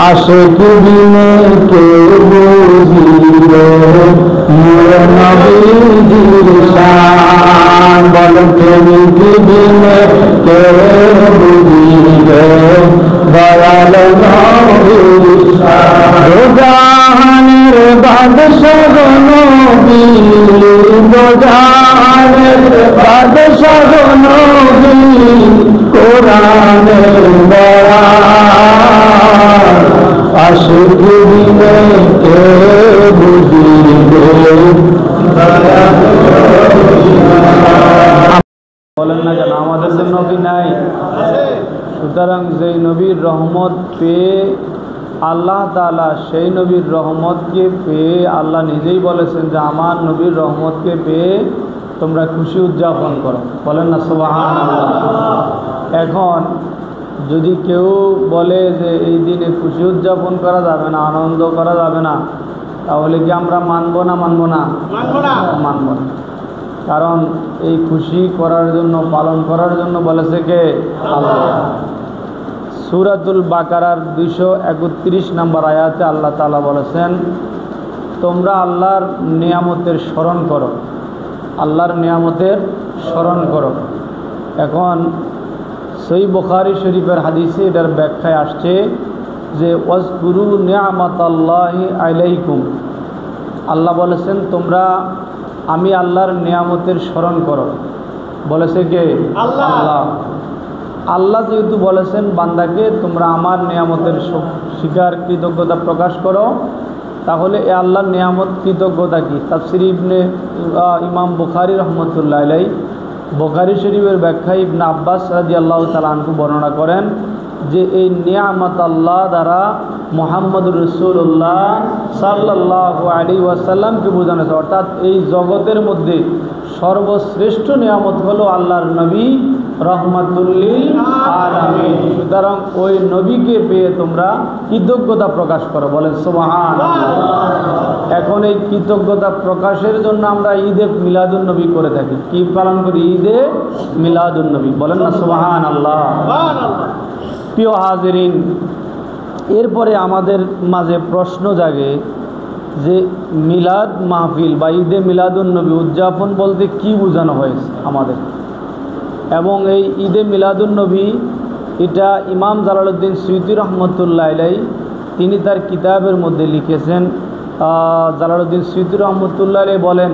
আশিক বিনে কে বুঝিবে মোর নবীজির শান। বলেন প্রেমিক বিনে কে বুঝিবে দয়াল নবীর শান। জাহানের বাদশাহ নবী, জাহানের বাদশাহ নবী, কোরআনের বয়ান। আশিক বিনে কে বুঝিবে। বলেন না কেন আমাদের যে নবী নাই? সুতরাং যেই নবীর রহমত পেয়ে আল্লাহ তাআলা, সেই নবীর রহমতকে পেয়ে আল্লাহ নিজেই বলেছেন যে আমার নবীর রহমতকে পেয়ে তোমরা খুশি উদযাপন করো। বলেন না সুবহানাল্লাহ। এখন যদি কেউ বলে যে এই দিনে খুশি উদযাপন করা যাবে না, আনন্দ করা যাবে না, তাহলে কি আমরা মানব না? মানব না? মানব না। কারণ এই খুশি করার জন্য, পালন করার জন্য বলেছে কে? আল্লাহ। সূরাতুল বাকারার 231 নম্বর আয়াতে আল্লাহ তাআলা বলেছেন, তোমরা আল্লাহর নিয়ামতের স্মরণ করো, আল্লাহর নিয়ামতের স্মরণ করো। এখন সহিহ বুখারী শরীফের হাদিসে এটার ব্যাখ্যায় আসছে যে ওয়াজকুরু নিয়ামাতাল্লাহি আলাইকুম। আল্লাহ বলেছেন তোমরা আমি আল্লাহর নিয়ামতের স্মরণ করো। বলেছে কে? আল্লাহ। আল্লাহ যেহেতু বলেছেন বান্দাকে তোমরা আমার নিয়ামতের স্বীকার কৃতজ্ঞতা প্রকাশ করো, তাহলে এ আল্লাহর নিয়ামত কৃতজ্ঞতা কি? তাফসীর ইমাম বুখারী রহমতুল্লাহ আলাইহি বুখারী শরীফের ব্যাখ্যায় ইবনে আব্বাস রাদিয়াল্লাহু তাআলা আনহু বর্ণনা করেন যে এই নিয়ামত আল্লাহ দ্বারা মুহাম্মদুর রাসূলুল্লাহ সাল্লাল্লাহু আলাইহি ওয়াসাল্লামকে বোঝানো হয়েছে। অর্থাৎ এই জগতের মধ্যে সর্বশ্রেষ্ঠ নিয়ামত হলো আল্লাহর নবী রহমাতুল লিল আলামিন। সুতরাং ওই নবীকে পেয়ে তোমরা কৃতজ্ঞতা প্রকাশ করো। বলেন সুবহানাল্লাহ। এখন এই কৃতজ্ঞতা প্রকাশের জন্য আমরা ঈদে মিলাদুন নবী করে থাকি। কি পালন করি? ঈদে মিলাদুন নবী। বলেন না সুবহানাল্লাহ। প্রিয় হাজিরিন, এরপরে আমাদের মাঝে প্রশ্ন জাগে যে মিলাদ মাহফিল বা ঈদে মিলাদুন নবী উদযাপন বলতে কি বোঝানো হয়েছে আমাদের। এবং এই ঈদে মিলাদুন নবী এটা ইমাম জালালউদ্দিন সুয়ুতী রহমতুল্লাহ আলাইহি তিনি তার কিতাবের মধ্যে লিখেছেন। জালালউদ্দিন সুয়ুতী রহমতুল্লাহ আলাইহি বলেন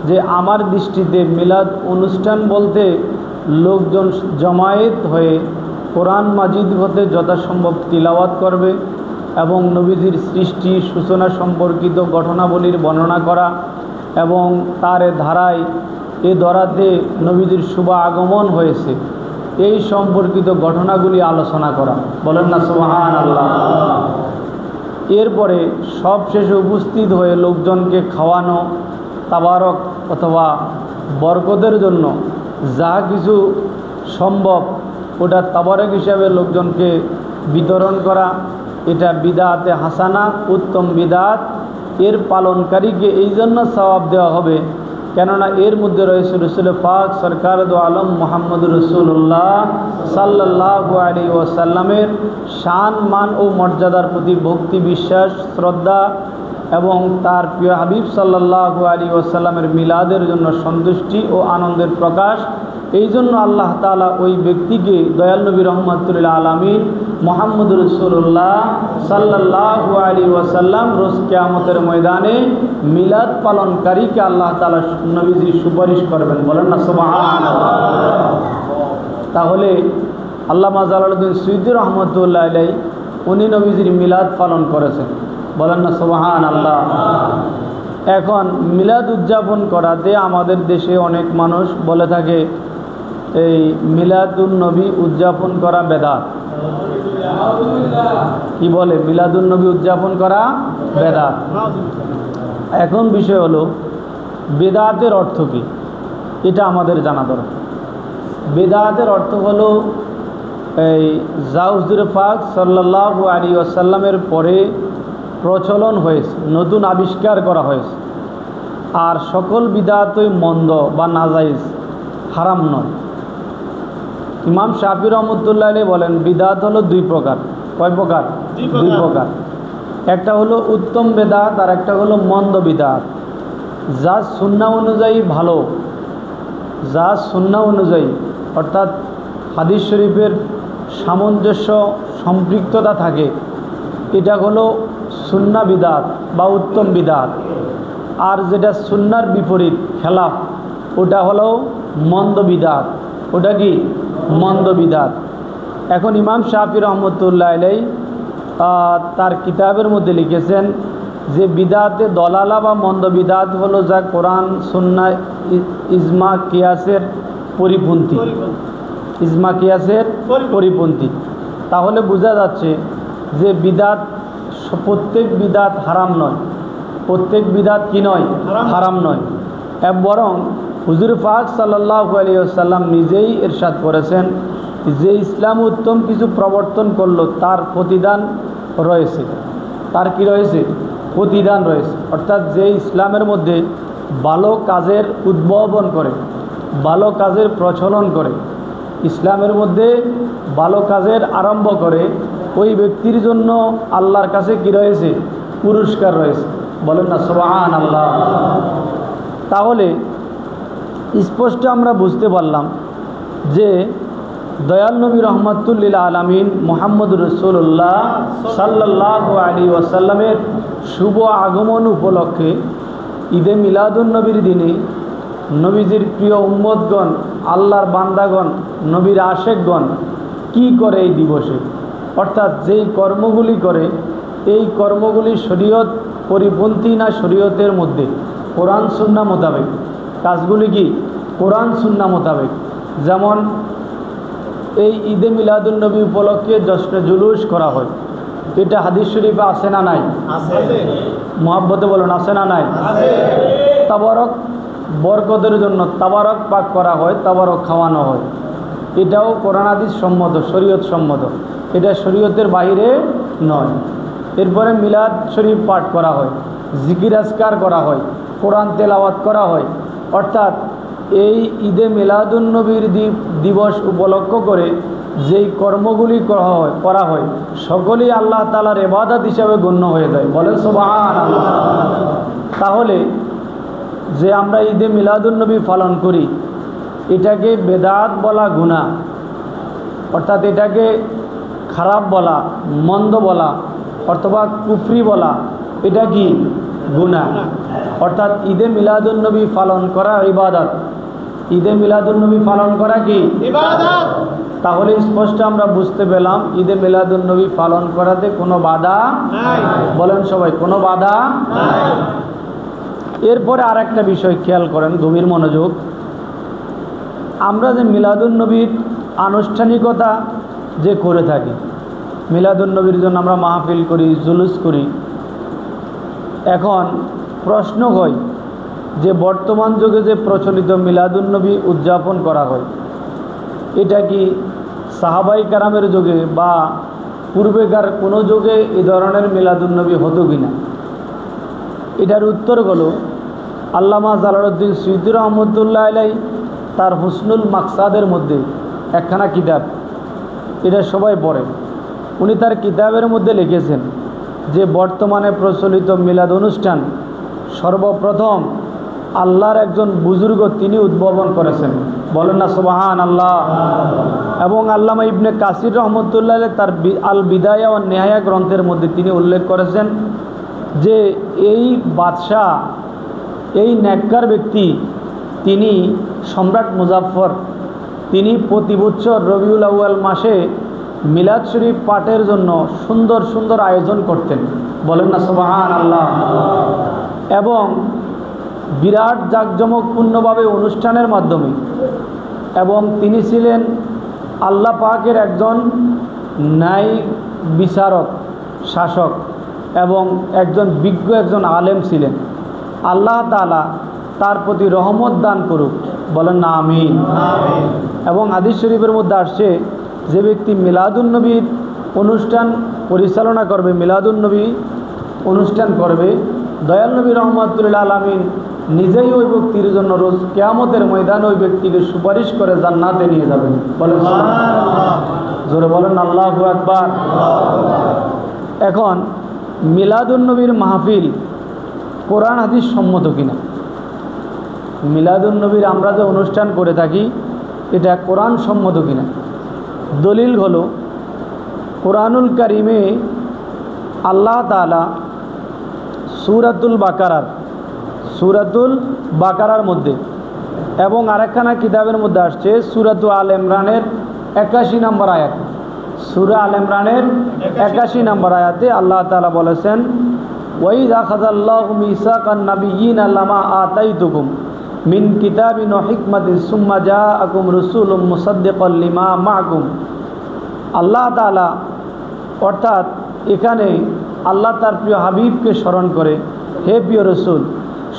যে আমার দৃষ্টিতে মিলাদ অনুষ্ঠান বলতে লোকজন জমায়েত হয়ে কোরআন মাজিদ হতে যথাসম্ভব তিলাওয়াত করবে এবং নবীজির সৃষ্টি সূচনা সম্পর্কিত ঘটনাবলীর বর্ণনা করা এবং তার ধারায় এ ধরাতে নবীজির শুভ আগমন হয়েছে এই সম্পর্কিত ঘটনাগুলি আলোচনা করা। বলেন না সুবহানাল্লাহ। এরপরে সবশেষে উপস্থিত হয়ে লোকজনকে খাওয়ানো, তাবারক অথবা বরকতের জন্য যা কিছু সম্ভব ওটা তাবারক হিসাবে লোকজনকে বিতরণ করা। এটা বিদআতে হাসানা, উত্তম বিদআত। এর পালনকারীকে এই জন্য সওয়াব দেওয়া হবে কেননা এর মধ্যে রয়েছে রাসূল পাক সরকার দো আলম মুহাম্মদুর রাসূলুল্লাহ সাল্লাল্লাহু আলাইহি ওয়াসাল্লামের শান, মান ও মর্যাদার প্রতি ভক্তি, বিশ্বাস, শ্রদ্ধা এবং তার প্রিয় হাবিব সাল্লাল্লাহু আলাইহি ওয়াসাল্লামের মিলাদের জন্য সন্তুষ্টি ও আনন্দের প্রকাশ। এই জন্য আল্লাহ তাআলা ওই ব্যক্তিকে দয়াল নবী রহমাতুল আলামিন মুহাম্মদুর রাসূলুল্লাহ সাল্লাল্লাহু আলাইহি ওয়াসাল্লাম রোজ কিয়ামতের ময়দানে মিলাদ পালনকারীকে আল্লাহ তাআলা নবীজি সুপারিশ করবেন। বলেন না সুবহানাল্লাহ। তাহলে আল্লামা জালালউদ্দিন সুয়ুতী রহমতুল্লাহ আলাইহি উনি নবীজির মিলাদ পালন করেছেন। বলেন না সুবহানাল্লাহ। এখন মিলাদ উদযাপন করাতে আমাদের দেশে অনেক মানুষ বলে থাকে এই মিলাদুন নবী উদযাপন করা বেদাত। কি বলে? মিলাদুন নবী উদযাপন করা বেদাত। এখন বিষয় হলো বেদাতের অর্থ কি এটা আমাদের জানা দরকার। বেদাতের অর্থ হলো এই হুজুর পাক সাল্লাল্লাহু আলাইহি ওয়াসাল্লামের পরে প্রচলন হয়েছে, নতুন আবিষ্কার করা হয়েছে। আর সকল বিদআতই মন্দ বা নাজাইজ, হারাম নয়। ইমাম শাফি রহমতুল্লাহ আলাইহি বলেন বিদআত হলো দুই প্রকার। কয় প্রকার? দুই প্রকার। একটা হলো উত্তম বিদআত আর একটা হলো মন্দ বিদআত। যা সুন্নাহ অনুযায়ী ভালো, যা সুন্নাহ অনুযায়ী অর্থাৎ হাদিস শরীফের সামঞ্জস্য সম্পৃক্ততা থাকে, এটা হলো সুন্নাহ বিদআত বা উত্তম বিদআত। আর যেটা সুন্নাহর বিপরীত খেলাফ, ওটা হলো মন্দ বিদআত। ওটা কি? মন্দ বিদআত। এখন ইমাম শাফি রহমতুল্লাহ আলাইহি তার কিতাবের মধ্যে লিখেছেন যে বিদআতে দলালা বা মন্দ বিদআত হলো যা কোরআন সুন্নাহ ইজমা কিয়াসের পরিপন্থী, ইজমা কিয়াসের পরিপন্থী। তাহলে বোঝা যাচ্ছে যে বিদআত, প্রত্যেক বিদআত হারাম নয়, প্রত্যেক বিদআত কি নয়? হারাম নয়। বরং হুজুর পাক সাল্লাল্লাহু আলাইহি ওয়াসাল্লাম নিজেই ইরশাদ করেছেন যে ইসলাম উত্তম কিছু প্রবর্তন করলো তার প্রতিদান রয়েছে। তার কি রয়েছে? প্রতিদান রয়েছে। অর্থাৎ যে ইসলামের মধ্যে ভালো কাজের উদ্ভাবন করে, ভালো কাজের প্রচলন করে, ইসলামের মধ্যে ভালো কাজের আরম্ভ করে, ওই ব্যক্তির জন্য আল্লাহর কাছে কি রয়েছে? পুরস্কার রয়েছে। বলেন না সুবহানাল্লাহ। তাহলে স্পষ্ট আমরা বুঝতে পারলাম যে দয়াল নবী রহমাতুল লিল আলামিন মুহাম্মদুর রাসূলুল্লাহ সাল্লাল্লাহু আলাইহি ওয়াসাল্লামের শুভ আগমন উপলক্ষে ঈদে মিলাদুন নবীর দিনে নবীজির প্রিয় উম্মতগণ, আল্লাহর বান্দাগণ, নবীর আশেকগণ কি করে এই দিবসে? অর্থাৎ যেই কর্মগুলি করে, এই কর্মগুলি শরীয়ত পরিপন্থী না শরীয়তের মধ্যে? কোরআন সুন্নাহ মোতাবেক। কাজগুলি কি? কোরআন সুন্নাহ মোতাবেক। যেমন এই ঈদে মিলাদুন নবী উপলক্ষে জশ্নে জুলুস করা হয়, এটা হাদিস শরীফে আছে না নাই? মুহাব্বতে বলুন, আছে না নাই? তাবারক বরকতের জন্য তাবারক পাক করা হয়, তাবারক খাওয়ানো হয়, এটাও কোরআন হাদিস সম্মত, শরীয়ত সম্মত, এটা শরীয়তের বাইরে নয়। এরপরে মিলাদ শরীফ পাঠ করা হয়, জিকির আজকার করা হয়, কোরআন তেলাওয়াত করা হয়। অর্থাৎ এই ঈদে মিলাদুন নবীর দিবস উপলক্ষ করে যেই কর্মগুলি করা হয় সকলেই আল্লাহ তাআলার ইবাদত হিসাবে গণ্য হয়ে যায়। বলেন সুবহানাল্লাহ। তাহলে যে আমরা ঈদে মিলাদুন নবী পালন করি, এটাকে বেদাত বলা গুনাহ, অর্থাৎ এটাকে খারাপ বলা, মন্দ বলা অথবা কুফরি বলা, এটা কি? গুনাহ। অর্থাৎ ঈদে মিলাদুন নবী পালন করা ইবাদত, ঈদে মিলাদুন নবী পালন করা কি? ইবাদত। তাহলে স্পষ্ট আমরা বুঝতে পেলাম ঈদে মিলাদুন নবী পালন করাতে কোনো বাধা নাই। বলেন সবাই, কোনো বাধা নাই। এরপরে আর একটা বিষয় খেয়াল করেন, গভীর মনোযোগ। আমরা যে মিলাদুন নবীর আনুষ্ঠানিকতা যে করে থাকি, মিলাদুন নবীর জন্য আমরা মাহফিল করি, জুলুস করি। এখন প্রশ্ন হয় যে বর্তমান যুগে যে প্রচলিত মিলাদুন নবী উদযাপন করা হয়, এটা কি সাহাবাই কারামের যুগে বা পূর্বেকার কোনো যুগে এই ধরনের মিলাদুন নবী হতো কিনা? এটার উত্তর হলো আল্লামা জালালউদ্দিন সুয়ুতী রহমতুল্লাহ আলাইহি তার হুসনুল মাকসাদের মধ্যে একখানা কিতাব, এটা সবাই পড়ে। উনি তার কিতাবের মধ্যে লিখেছেন যে বর্তমানে প্রচলিত মিলাদ অনুষ্ঠান সর্বপ্রথম আল্লাহর একজন বুজুর্গ তিনি উদ্ভাবন করেছেন। বলেন না সুবহানাল্লাহ। এবং আল্লামা ইবনে কাসির রহমতুল্লাহ আলাইহি তার আল বিদায়া ও নেহায়া গ্রন্থের মধ্যে তিনি উল্লেখ করেছেন যে এই বাদশাহ, এই নেককার ব্যক্তি, তিনি সম্রাট মুজাফফর, তিনি প্রতি বছর রবিউল আউয়াল মাসে মিলাদ শরীফ পাঠের জন্য সুন্দর সুন্দর আয়োজন করতেন। বলেন না সুবহানাল্লাহ। এবং বিরাট জাঁকজমকপূর্ণভাবে অনুষ্ঠানের মাধ্যমে, এবং তিনি ছিলেন আল্লাহ পাকের একজন ন্যায় বিচারক, শাসক এবং একজন বিজ্ঞ, একজন আলেম ছিলেন। আল্লাহ তাআলা তার প্রতি রহমত দান করুক। বলেন না আমিন। এবং হাদিস শরীফের মধ্যে আসছে যে ব্যক্তি মিলাদুন নবীর অনুষ্ঠান পরিচালনা করবে, মিলাদুন নবী অনুষ্ঠান করবে, দয়াল নবী রহমাতুল লিল আলামিন নিজেই ওই ব্যক্তির জন্য রোজ কিয়ামতের ময়দানে ওই ব্যক্তিকে সুপারিশ করে জান্নাতে নিয়ে যাবেন। বলেন সুবহানাল্লাহ। জোরে বলেন আল্লাহু আকবার। এখন মিলাদুন্নবীর মাহফিল কোরআন হাদিস সম্মত কিনা? মিলাদুন্নবীর আমরা যে অনুষ্ঠান করে থাকি এটা কোরআন সম্মত কিনা? দলিল হলো কোরআনুল কারিমে আল্লাহ তাআলা সূরাতুল বাকারার মধ্যে এবং আরেকখানা কিতাবের মধ্যে আসছে সূরাতুল আল ইমরানের 81 নম্বর আয়াত। সূরা আল ইমরানের 81 নম্বর আয়াতে আল্লাহ তাআলা বলেছেন, ওয়াইদ আখাযাল্লাহু মিসাকান নাবিয়্যিনা লামা আতাইতুকুম মিন কিতাবিন ওয়া হিকমাতিন সুম্মা জাআকুম রাসূলুম মুসাদ্দিকাল লিমা মাআকুম। আল্লাহ তাআলা অর্থাৎ এখানে আল্লাহ তার প্রিয় হাবিবকে স্মরণ করে, হে প্রিয় রসুল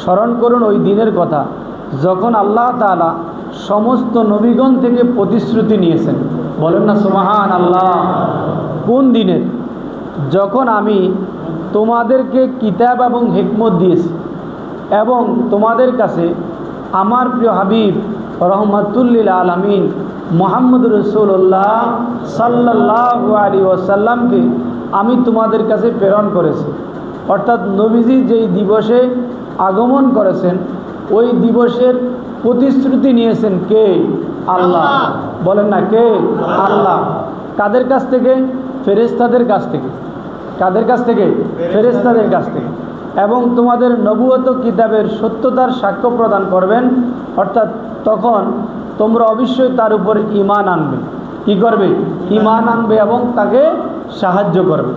স্মরণ করুন ওই দিনের কথা যখন আল্লাহ তাআলা সমস্ত নবীগণ থেকে প্রতিশ্রুতি নিয়েছেন। বলেন না সুবহানাল্লাহ। কোন দিনের? যখন আমি তোমাদেরকে কিতাব এবং হিকমত দিয়েছি এবং তোমাদের কাছে আমার প্রিয় হাবিব রহমাতুল লিল আলামিন মুহাম্মদ রাসূলুল্লাহ সাল্লাল্লাহু আলাইহি ওয়াসাল্লামকে আমি তোমাদের কাছে প্রেরণ করেছি। অর্থাৎ নবীজি যেই দিবসে আগমন করেছেন ওই দিবসের প্রতিশ্রুতি নিয়েছেন কে? আল্লাহ। বলেন না কে? আল্লাহ। কাদের কাছ থেকে? ফেরেশতাদের কাছ থেকে। কাদের কাছ থেকে? ফেরেশতাদের কাছ থেকে। এবং তোমাদের নবুয়ত কিতাবের সত্যতার সাক্ষ্য প্রদান করবেন। অর্থাৎ তখন তোমরা অবশ্যই তার উপর ঈমান আনবে। কি করবে? ঈমান আনবে এবং তাকে সাহায্য করবে।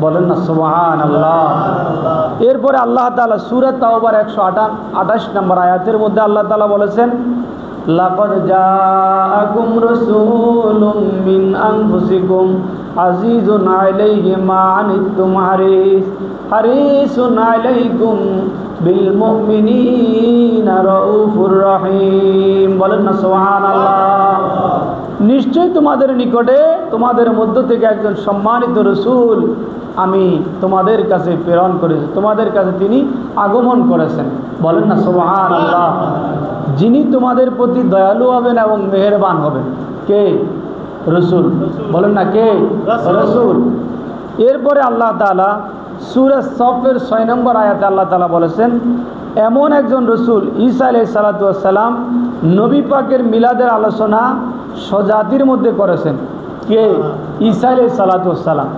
বলেন না সুবহানাল্লাহ। এরপরে আল্লাহ তাআলা সূরা তাওবার 128 নম্বর আয়াতের মধ্যে আল্লাহ তাআলা বলেছেন, লাকাদ জাআকুম রাসূলুম মিন আনফুসিকুম আজিজুন আলাইহি মা আনিতুম হারিসুন আলাইকুম বিল মুমিনিনা রাউফুর রহিম। বলেন না সুবহানাল্লাহ। নিশ্চয় তোমাদের নিকটে তোমাদের মধ্য থেকে একজন সম্মানিত রসুল আমি তোমাদের কাছে প্রেরণ করেছি, তোমাদের কাছে তিনি আগমন করেছেন। বলেন না সুবহানাল্লাহ। যিনি তোমাদের প্রতি দয়ালু হবেন এবং মেহেরবান হবেন। কে? রসুল। বলেন না কে? রসুল। এরপরে আল্লাহ তাআলা সূরা সফের 6 নম্বর আয়াতে আল্লাহ তাআলা বলেছেন, এমন একজন রসুল ঈসা আলাইহিস সালাতু ওয়াস সালাম নবী পাকের মিলাদের আলোচনা স্বজাতির মধ্যে করেছেন। কে? ঈসা আলাইহিস সালাতু ওয়াস সালাম।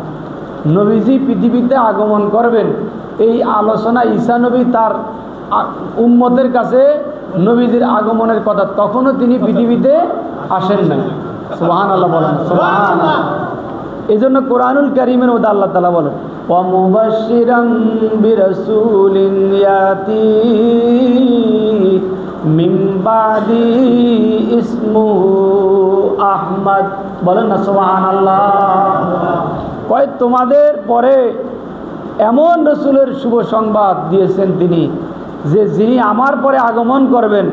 নবীজি পৃথিবীতে আগমন করবেন এই আলোচনা ঈসা নবী তার উম্মতের কাছে নবীজির আগমনের কথা, তখনও তিনি পৃথিবীতে আসেন নাই। সুবহানাল্লাহ। বলেন সুবহানাল্লাহ। এই জন্য কোরআনুল কারীমের মধ্যে আল্লাহ তাআলা বলেন, ওয়া মুবাশশিরাম বিরাসূলিন ইয়াতি মিন বাদি ইসমুহু আহমদ। বলেন না সুবহানাল্লাহ। কয় তোমাদের পরে এমন রসুলের শুভ সংবাদ দিয়েছেন তিনি যে যিনি আমার পরে আগমন করবেন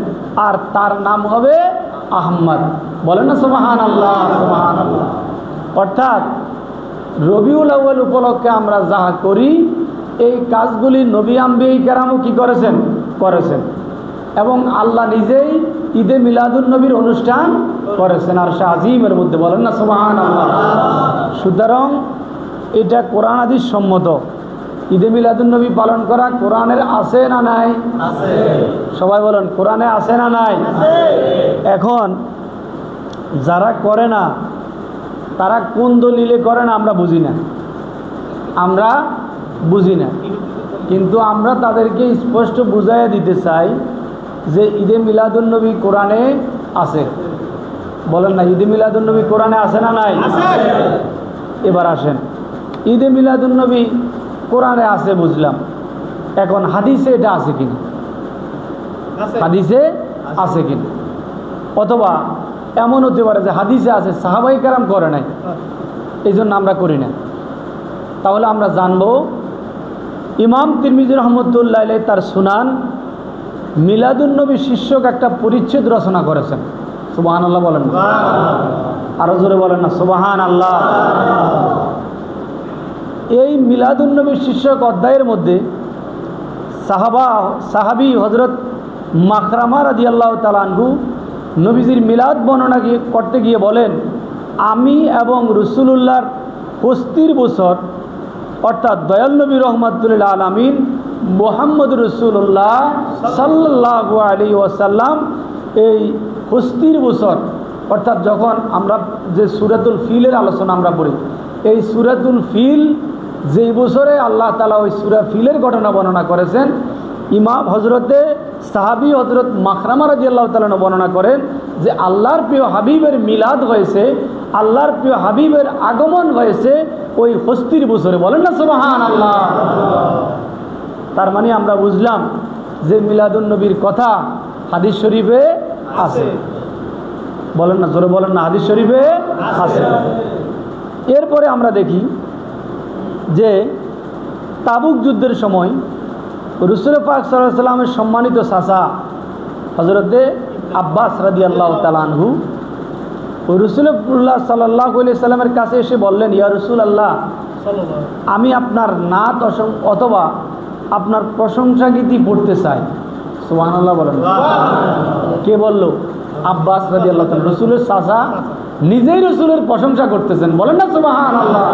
আর তার নাম হবে আহমদ। বলেন না সুবহানাল্লাহ। সুবহানাল্লাহ। অর্থাৎ রবিউল আউয়াল উপলক্ষে আমরা যা করি এই কাজগুলি নবী আম্বিয়া কেরামও কি করেছেন? এবং আল্লাহ নিজেই ঈদে মিলাদুন্নবীর অনুষ্ঠান করেছেন আরশে আজিমের মধ্যে। বলেন না সুবহানাল্লাহ। সুতরাং এটা কোরআন হাদিস সম্মত। ঈদে মিলাদুন্নবী পালন করা কোরআনের আছে না নাই? আছে। সবাই বলেন কোরআনে আছে না নাই? আছে। এখন যারা করে না তারা কোন দলিলে করে না আমরা বুঝি না, কিন্তু আমরা তাদেরকে স্পষ্ট বুঝাইয়া দিতে চাই যে ঈদে মিলাদুন্নবী কোরআনে আছে। বলেন না ঈদে মিলাদুন্নবী কোরআনে আছে না নাই? এবার আসেন, ঈদে মিলাদুন্নবী কোরআনে আছে বুঝলাম, এখন হাদিসে এটা আছে কিনা? হাদিসে আছে কিনা? অথবা এমন হতে পারে যে হাদিসে আছে সাহাবায়ে কেরাম করে নাই, এই জন্য আমরা করি না। তাহলে আমরা জানবো ইমাম তিরমিজি রহমতুল্লাহ আলাইহি তার সুনান মিলাদুন্নবী শীর্ষক একটা পরিচ্ছেদ রচনা করেছেন। সুবহানাল্লাহ বলেন, আরো জোরে বলেন না সুবহানাল্লাহ। এই মিলাদুন্নবী শীর্ষক অধ্যায়ের মধ্যে সাহাবী হযরত মাখরামা রাদিয়াল্লাহু তাআলা আনহু নবীজির মিলাদ বর্ণনা করতে গিয়ে বলেন, আমি এবং রাসূলুল্লাহর 25 বছর অর্থাৎ দয়াল নবী রহমাতুল আলামিন মুহাম্মদ রাসূলুল্লাহ সাল্লাল্লাহু আলাইহি ওয়াসাল্লাম এই হস্তির বছর, অর্থাৎ যখন আমরা যে সূরাতুল ফিলের আলোচনা আমরা পড়ি, এই সূরাতুল ফিল যেই বছরে আল্লাহ তাআলা ওই সূরা ফিলের ঘটনা বর্ণনা করেছেন, ইমাম হজরতে সাহাবী হজরত মাখরামা রাদিয়াল্লাহু তাআলা বর্ণনা করেন যে আল্লাহর প্রিয় হাবিবের মিলাদ হয়েছে, আল্লাহর প্রিয় হাবিবের আগমন হয়েছে ওই হস্তির বছরে। বলেন না সুবহানাল্লাহ। তার মানে আমরা বুঝলাম যে মিলাদুন নবীর কথা হাদিস শরীফে আছে। বলেন না, জোরে বলেন না, হাদিস শরীফে আছে। এরপরে আমরা দেখি যে তাবুক যুদ্ধের সময় রাসূল পাক সাল্লাল্লাহু আলাইহি ওয়াসাল্লামের সম্মানিত চাচা হযরতে আব্বাস রাদিয়াল্লাহু তাআলা আনহু রাসূলুল্লাহ সাল্লাল্লাহু আলাইহি সাল্লামের কাছে এসে বললেন, ইয়া রাসূলুল্লাহ, আমি আপনার নাত অথবা আপনার প্রশংসা গীতি পড়তে চাই। সুবহানাল্লাহ বলেন। কে বলল? আব্বাস রাদিয়াল্লাহু তাআলা, রাসূলের চাচা নিজেই রাসূলের প্রশংসা করতেছেন। বলেন না সুবহানাল্লাহ।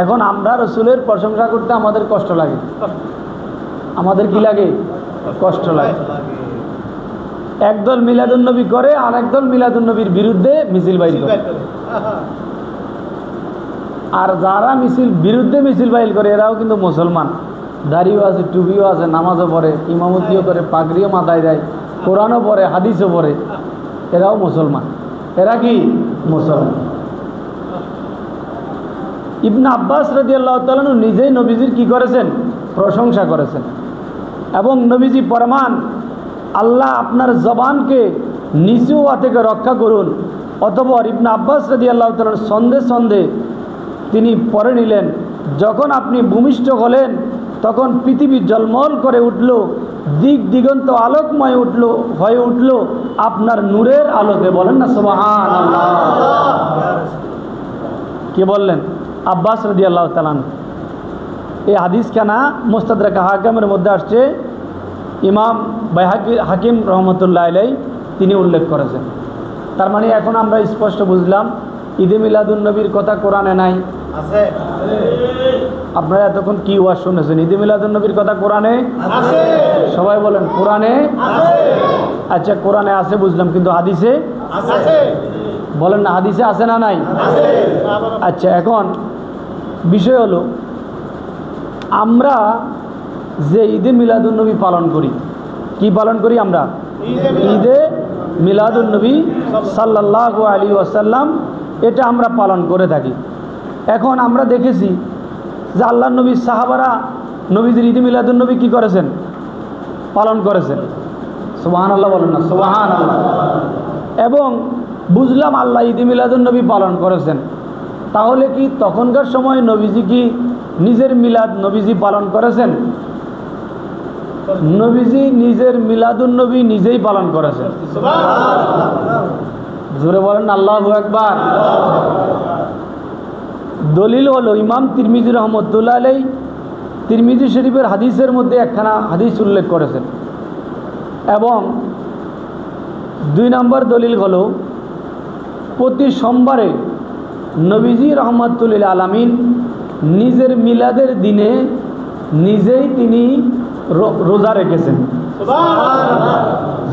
এখন আমরা রাসূলের প্রশংসা করতে আমাদের কষ্ট লাগে। আমাদের কি লাগে? কষ্ট লাগে। একদল মিলাদুন্নবী করে আর একদল মিলাদুন্নবীর বিরুদ্ধে মিছিল বাইর করে। আর যারা বিরুদ্ধে মিছিল বাইর করে এরাও কিন্তু মুসলমান, দাড়িও আছে, টুপিও আছে, নামাজও পড়ে, ইমামতিও করে, পাগড়িও মাথায় দেয়, কোরআনও পড়ে, হাদিসও পড়ে, এরাও মুসলমান। এরা কি মুসলমান? ইবনে আব্বাস রাদিয়াল্লাহু তাআলা নিজেই নবীজির কি করেছেন? প্রশংসা করেছেন। এবং নবীজি ফরমান, আল্লাহ আপনার জবানকে নিচু হওয়া থেকে রক্ষা করুন। অতঃপর ইবনে আব্বাস রাদিয়াল্লাহু তাআলা সন্ধে সন্ধে তিনি পড়ে নিলেন, যখন আপনি ভূমিষ্ঠ হলেন তখন পৃথিবী জলমল করে উঠল, দিক দিগন্ত আলোকময় হয়ে উঠল আপনার নূরের আলোকে। বলেন না সুবহানাল্লাহ। কে বললেন? আব্বাস রাদিয়াল্লাহু তাআলা। এই হাদিস কেনা মুস্তাদরাক হাকিমের মধ্যে আসছে, ইমাম বাইহাকি হাকিম রহমতুল্লাহ আলাইহি তিনি উল্লেখ করেছেন। তার মানে এখন আমরা স্পষ্ট বুঝলাম ঈদে মিলাদুন নবীর কথা কোরআনে নাই। আছে। আপনারা এতক্ষণ কি ওয়াজ শুনেছেন? ঈদে মিলাদুন নবীর কথা কোরআনে আছে। সবাই বলেন কোরআনে আছে। আচ্ছা, কোরআনে আছে বুঝলাম, কিন্তু হাদিসে আছে? বলেন না, হাদিসে আছে না নাই? আছে। আচ্ছা, এখন বিষয় হলো আমরা যে ঈদে মিলাদুন নবী পালন করি, কি পালন করি আমরা? ঈদে মিলাদুন নবী সাল্লাল্লাহু আলাইহি ওয়াসাল্লাম, এটা আমরা পালন করে থাকি। এখন আমরা দেখেছি যে আল্লাহর নবী সাহাবারা নবীজির ঈদে মিলাদুন নবী কী করেছেন? পালন করেছেন। সুবহানাল্লাহ বলেন না, সুবহানাল্লাহ। এবং বুঝলাম আল্লাহ ঈদে মিলাদুন নবী পালন করেছেন, তাহলে কি তখনকার সময় নবীজি কি নিজের মিলাদ নবীজি পালন করেছেন? নবীজি নিজের মিলাদুন নবী নিজেই পালন করেছেন। জোরে বলেন আল্লাহু আকবার। দলিল হলো ইমাম তিরমিজি রহমতুল্লাহ আলাইহি তিরমিজি শরীফের হাদিসের মধ্যে একখানা হাদিস উল্লেখ করেছেন। এবং 2 নম্বর দলিল হলো প্রতি সোমবারে নবীজি রহমতুল্লাহ আলামিন নিজের মিলাদের দিনে নিজেই তিনি রোজা রেখেছেন।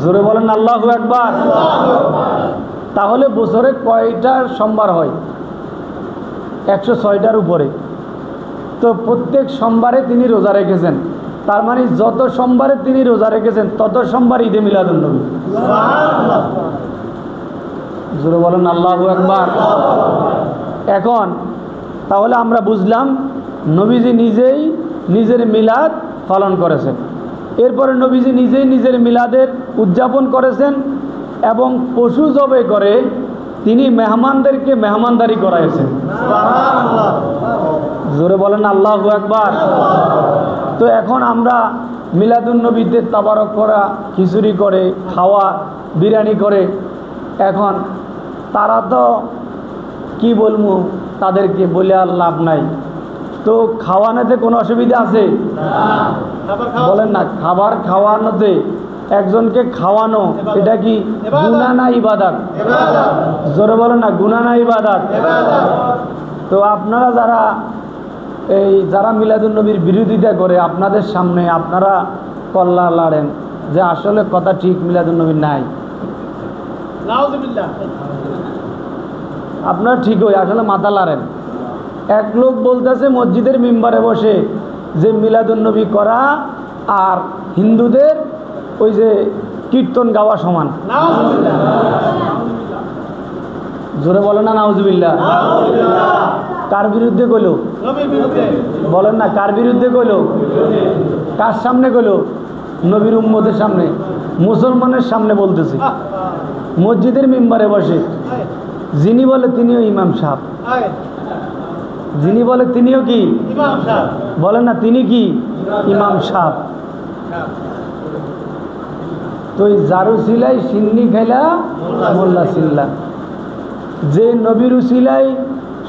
জোরে বলেন আল্লাহু আকবার। তাহলে বছরে কয়টা সোমবার হয়? 106টার উপরে। তো প্রত্যেক সোমবারে তিনি রোজা রেখেছেন, তার মানে যত সোমবারে তিনি রোজা রেখেছেন তত সোমবার ঈদে মিলাদুন নবী। জোরে বলেন আল্লাহু আকবার। এখন তাহলে আমরা বুঝলাম নবীজি নিজেই নিজের মিলাদ পালন করেছেন। এরপরে নবীজি নিজেই নিজের মিলাদের উদযাপন করেছেন এবং পশু জবাই করে তিনি মেহমানদেরকে মেহমানদারি করাইছেন। জোরে বলেন আল্লাহু আকবার। তো এখন আমরা মিলাদুন নবীতে তাবারক করা, খিচুড়ি করে খাওয়া, বিরিয়ানি করে, এখন তারা তো কি বলবো, তাদেরকে বলে আর লাভ নাই। তো খাওয়ানোতে কোনো অসুবিধা আছে? বলেন না, খাবার খাওয়ানোতে একজনকে খাওয়ানো এটা কি গুনাহ না ইবাদত? জোরে বলেন না, গুনাহ না ইবাদত? তো আপনারা যারা এই যারা মিলাদুন নবীর বিরোধিতা করে আপনাদের সামনে আপনারা কল্লা লাড়েন যে আসলে কথা ঠিক, মিলাদুন নবীর নাই। আপনার ঠিকই আসলে মাথা লাড়েন। এক লোক বলতেছে মসজিদের মিম্বারে বসে যে মিলাদুন নবী করা আর হিন্দুদের ওই যে কীর্তন গাওয়া সমান। জোরে বলে না নাউজুবিল্লাহ। কার বিরুদ্ধে কইল বলেন না? কার বিরুদ্ধে কইল? কার সামনে কইল? নবীর উম্মতের সামনে, মুসলমানের সামনে বলতেছি, মসজিদের মিম্বারে বসে। যিনি বলে তিনিও ইমাম সাহেব, যিনি বলে তিনিও কি বলেন না? তিনি কি ইমাম সাহেব। তো জারু সিলাই সিন্নি খাইলা মোল্লা সিল্লা, যে নবীর উসিলাই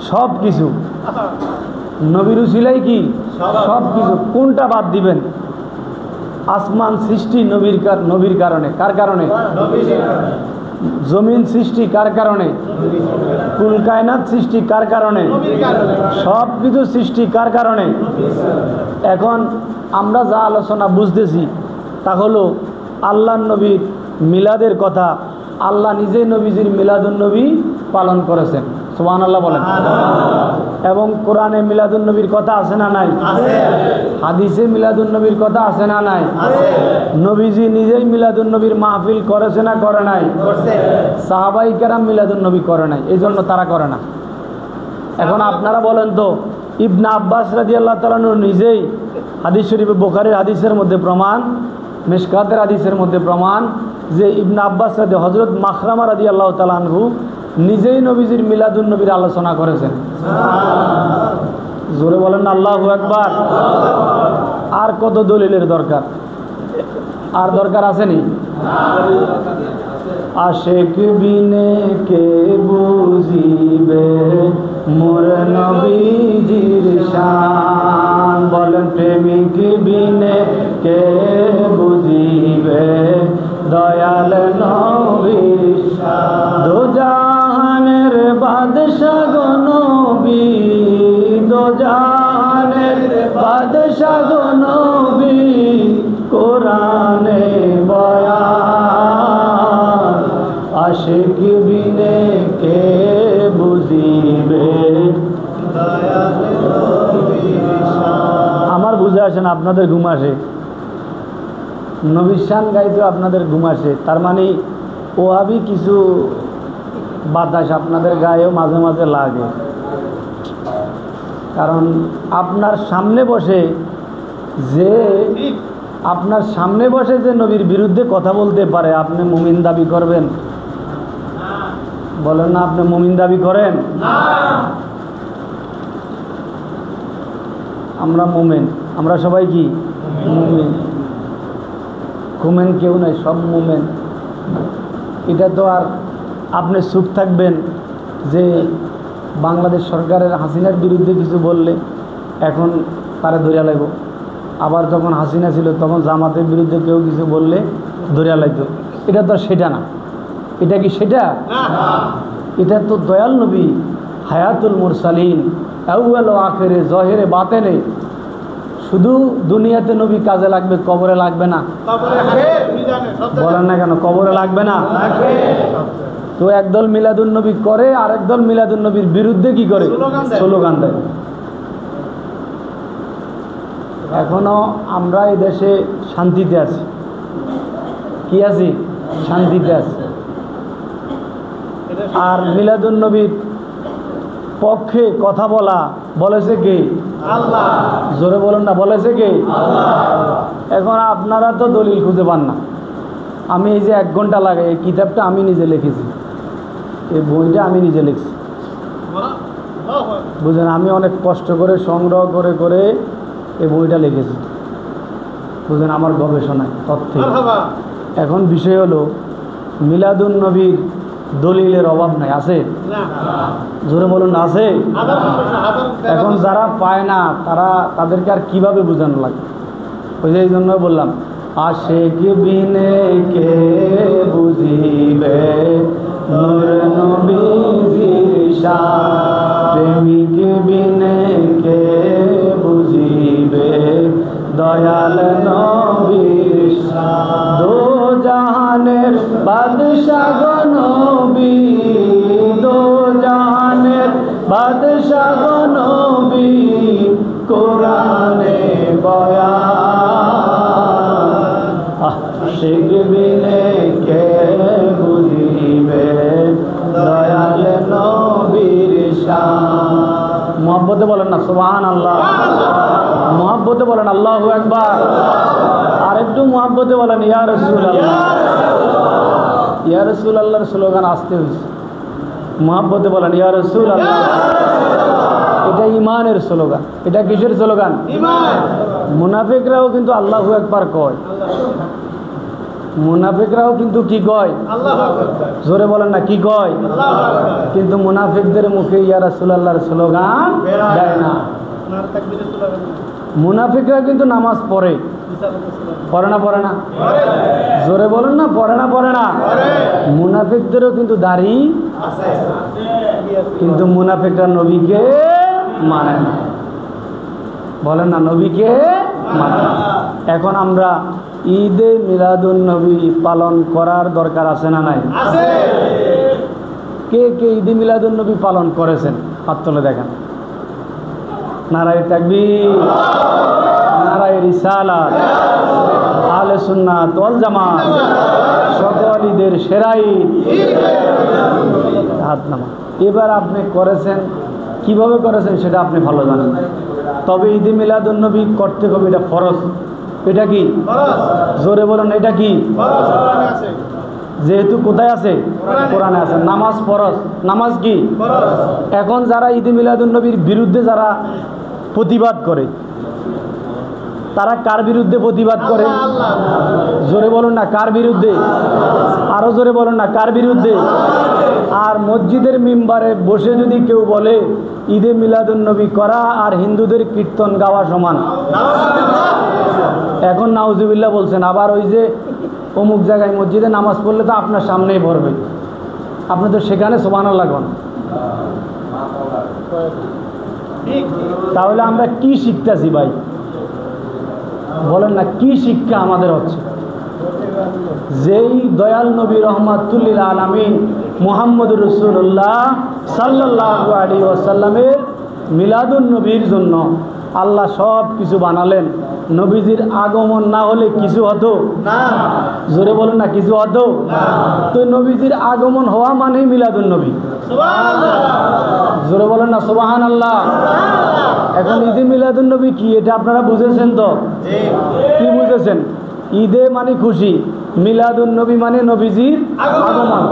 সব কিছু, নবীর উসিলাই কি সব কিছু, কোনটা বাদ দিবেন? আসমান সৃষ্টি নবীর কারণে। কার কারণে? জমিন সৃষ্টি কার কারণে? কুল কায়নাত সৃষ্টি কার কারণে? সব কিছু সৃষ্টি কার কারণে? এখন আমরা যা আলোচনা বুঝতেছি তা হলো আল্লাহর নবীর মিলাদের কথা। আল্লাহ নিজেই নবীজির মিলাদুন নবী পালন করেছেন, সুবহানাল্লাহ বলেন। এবং কোরআনে মিলাদুন নবীর কথা আছে না নাই? হাদিসে মিলাদুন নবীর কথা আছে না নাই? নবীজি নিজেই মিলাদুন নবীর মাহফিল করেছে না করে নাই? সাহাবাই কেরাম মিলাদুন নবী করে নাই, এই জন্য তারা করে না। এখন আপনারা বলেন তো, ইবনে আব্বাস রাদিয়াল্লাহু তাআলা নিজেই হাদিস শরীফে, বুখারীর হাদিসের মধ্যে প্রমাণ, মিশকাতের হাদিসের মধ্যে প্রমাণ যে ইবনে আব্বাস হযরত মাখরামা রাদিয়াল্লাহু তাআলা আনহু নিজেই নবীজির মিলাদুন নবীর আলোচনা করেছেন। জোরে বলেন না আল্লাহু আকবার। আর কত দলিলের দরকার? আর দরকার আসেনি? আশেক বিনে কে বুঝিবে মোর নবীজির শান, বলেন প্রেমিক বিনে কে বুঝিবে দয়াল নবীর শান। দো জাহানের বাদশা গো নবী, দো জাহানের বাদশা গো নবী, কোরআনে বয়ান আশিক বিনে কে বুঝিবে। আমার বুঝে আসে না, আপনাদের ঘুম আসে। নবীর শান গাইতে আপনাদের ঘুম আসে, তার মানে ওহাবি কিছু বাতাস আপনাদের গায়েও মাঝে মাঝে লাগে। কারণ আপনার সামনে বসে যে নবীর বিরুদ্ধে কথা বলতে পারে, আপনি মুমিন দাবি করবেন? বলেন না, আপনি মুমিন দাবি করেন? আমরা মুমিন, আমরা সবাই কি মুমিন? মুমিন কেউ নাই, সব মুমিন। এটা তো আর আপনি চুপ থাকবেন যে বাংলাদেশ সরকারের হাসিনার বিরুদ্ধে কিছু বললে এখন তারে ধরিয়া লাগব, আবার যখন হাসিনা ছিল তখন জামাতের বিরুদ্ধে কেউ কিছু বললে ধরিয়া লাগতো। এটা তো সেটা না। এটা কি সেটা? এটা তো দয়াল নবী, হায়াতুল মুরসালিন, আউয়াল ও আখেরে, জহেরে বাতেনে। শুধু দুনিয়াতে নবী কাজে লাগবে, কবরে লাগবে না। বলেন না কেন কবরে লাগবে না? তো একদল মিলাদুন নবী করে, আর একদল মিলাদুন নবীর বিরুদ্ধে কি করে? স্লোগান দেয়। এখনো আমরা এই দেশে শান্তিতে আছি। কি আছি? শান্তিতে আছি। আর মিলাদুন নবীর পক্ষে কথা বলেছে কে? আল্লাহ। জোরে বলুন না, বলেছে কে? আল্লাহ। এখন আপনারা তো দলিল খুঁজে পান না। আমি এই যে 1 ঘন্টা লাগে, এই কিতাবটা আমি নিজে লিখেছি, এই বইটা আমি নিজে লিখছি, বুঝলেন? আমি অনেক কষ্ট করে সংগ্রহ করে এই বইটা লিখেছি, বুঝলেন? আমার গবেষণায় তথ্যে। এখন বিষয় হলো মিলাদুন নবীর দলিলের অভাব নাই, আছে? জোরে বলুন, আছে? এখন যারা পায় না তাদেরকে আর কিভাবে বোঝানো লাগে? ওই যে এই জন্য বললাম, আশিক বিনে কে বুঝিবে নূর নবীজির শান, প্রেমিক বিনে কে দয়াল নবীর শান দো জাহানের বাদশা গো নবী দো জাহানের বাদশা গো নবী কোরআনে বয়ান আশিক বিনে কে বুঝিবে দয়াল নবীর শান মুহাব্বতে বলেন না সুবহানাল্লাহ মুহাব্বতে বলেন আল্লাহু আকবার আর একটু মুহাব্বতে বলেন ইয়া রাসূলুল্লাহ ইয়া রাসূলুল্লাহর স্লোগান আসতে হইছে মুহাব্বতে বলেন ইয়া রাসূলুল্লাহ এটা ঈমানের স্লোগান এটা কিসের স্লোগান ঈমান মুনাফিকরাও কিন্তু আল্লাহু আকবার কয় মুনাফিকরাও কিন্তু কি কয় আল্লাহু আকবার জোরে বলেন না কি কয় আল্লাহু আকবার কিন্তু মুনাফিকদের মুখে ইয়া রাসূলুল্লাহর স্লোগান দেয় না মুনাফিকরা কিন্তু নামাজ পড়ে পড়ে না জোরে বলেন না পড়ে না মুনাফিকদেরও কিন্তু দাড়ি আছে কিন্তু মুনাফিকরা নবীকে মানে না বলেন না নবীকে মানে না এখন আমরা ঈদে মিলাদুন নবী পালন করার দরকার আছে না নাই আছে কে কে ঈদে মিলাদুন নবী পালন করেছেন হাত তুলে দেখেন নারায়ে তাকবীর নারায়ে রিসালাত আহলে সুন্নাত ওয়াল জামাত সকল ঈদের সেরা ঈদ হাত নামা এবার আপনি করেছেন কিভাবে করেছেন সেটা আপনি ভালো জানেন তবে ঈদে মিলাদুন নবী করতে হবে এটা ফরজ এটা কি জোরে বলেন এটা কি যেহেতু কোথায় আছে কোরআনে আছে নামাজ ফরজ নামাজ কি এখন যারা ঈদে মিলাদুন নবীর বিরুদ্ধে যারা প্রতিবাদ করে তারা কার বিরুদ্ধে প্রতিবাদ করে জোরে বলুন না কার বিরুদ্ধে আরো জোরে বলুন না কার বিরুদ্ধে আর মসজিদের মিম্বারে বসে যদি কেউ বলে ঈদে মিলাদুন নবী করা আর হিন্দুদের কীর্তন গাওয়া সমান এখন নাউজুবিল্লাহ বলছেন আবার ওই যে অমুক জায়গায় মসজিদে নামাজ পড়লে তো আপনার সামনেই পড়বে আপনি তো সেখানে সুবহানাল্লাহ কোন তাহলে আমরা কি শিখতেছি ভাই বলেন না কি শিক্ষা আমাদের হচ্ছে যেই দয়াল নবী রহমাতুল লিল আলামিন মুহাম্মদুর রাসূলুল্লাহ সাল্লাল্লাহু আলাইহি ওয়াসাল্লামের মিলাদুন নবীর জন্য আল্লাহ সব কিছু বানালেন নবীজির আগমন না হলে কিছু হতো না জোরে বলেন না কিছু হতো না তো নবীজির আগমন হওয়া মানেই মিলাদুন নবী সুবহানাল্লাহ জোরে বলেন না সুবহানাল্লাহ এখন ঈদে মিলাদুন নবী কি এটা আপনারা বুঝেছেন তো কি বুঝেছেন ঈদে মানে খুশি মিলাদুন নবী মানে নবীজির আগমন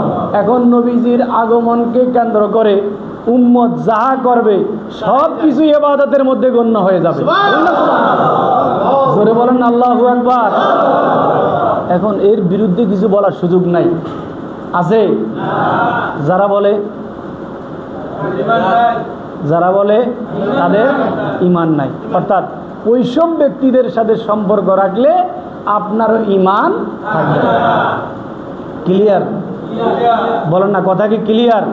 এখন নবীজির আগমনকে কেন্দ্র করে উম্মত যাহা করবে সব কিছু ইবাদতের মধ্যে গণ্য হয়ে যাবে জোরে বলেন আল্লাহু আকবার এখন এর বিরুদ্ধে কিছু বলার সুযোগ নাই আছে যারা বলে তাদের ঈমান নাই অর্থাৎ ওইসব ব্যক্তিদের সাথে সম্পর্ক রাখলে আপনারও ঈমান থাকবে ক্লিয়ার বলেন না কথা কি ক্লিয়ার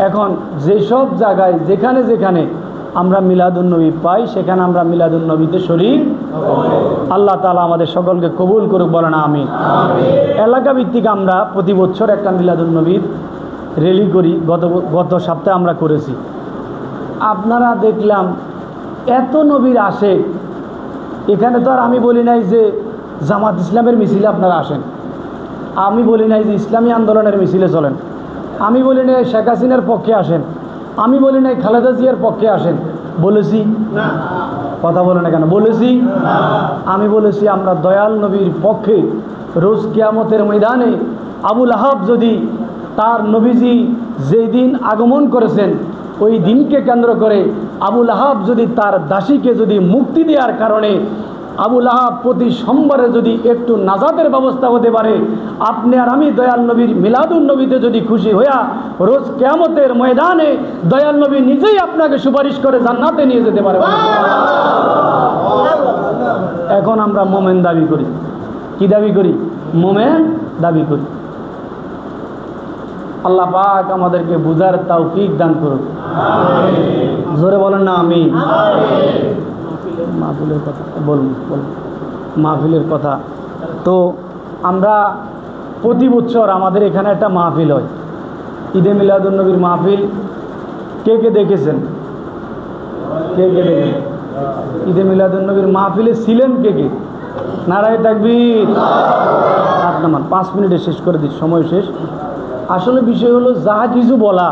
এখন যেসব জায়গায় যেখানে যেখানে আমরা মিলাদুন নবী পাই সেখানে আমরা মিলাদুন নবীতে শরীক আল্লাহ তাআলা আমাদের সকলকে কবুল করুক বলেন আমিন এলাকা ভিত্তিক আমরা প্রতি বছর একটা মিলাদুন নবীর র্যালি করি গত সপ্তাহে আমরা করেছি আপনারা দেখলাম এত নবীর আসে এখানে তো আর আমি বলি নাই যে জামাত ইসলামের মিছিলে আপনারা আসেন আমি বলি নাই যে ইসলামী আন্দোলনের মিছিলে চলেন আমি বলি নাই শেখ হাসিনার পক্ষে আসেন আমি বলি নাই খালেদা জিয়ার পক্ষে আসেন বলেছি কথা বলে না কেন বলেছি আমি বলেছি আমরা দয়াল নবীর পক্ষে রোজ কিয়ামতের ময়দানে আবুল আহাব যদি তার নবীজি যেই দিন আগমন করেছেন ওই দিনকে কেন্দ্র করে আবুল আহাব যদি তার দাসীকে যদি মুক্তি দেওয়ার কারণে আবুল আহাব প্রতি সোমবারে যদি একটু নাজাতের ব্যবস্থা হতে পারে আপনি আর আমি দয়াল নবীর মিলাদুন নবীতে যদি খুশি হইয়া রোজ কিয়ামতের ময়দানে দয়াল নবী নিজেই আপনাকে সুপারিশ করে জান্নাতে নিয়ে যেতে পারে এখন আমরা মোমেন দাবি করি কি দাবি করি মোমেন দাবি করি আল্লাহ পাক আমাদেরকে বুঝার তৌফিক দান করুক জোরে বলেন না আমিন মাহফিলের কথা বলুন মাহফিলের কথা। তো আমরা প্রতি বছর আমাদের এখানে একটা মাহফিল হয়, ঈদে মিলাদুন্নবীর মাহফিল। কে কে দেখেছেন? কে কে দেখেছেন? ঈদে মিলাদুন্নবীর মাহফিলে ছিলেন কে কে? নারায়ে তাকবীর। 8 নাম্বার 5 মিনিটে শেষ করে দিই, সময় শেষ। আসলে বিষয় হলো যা কিছু বলা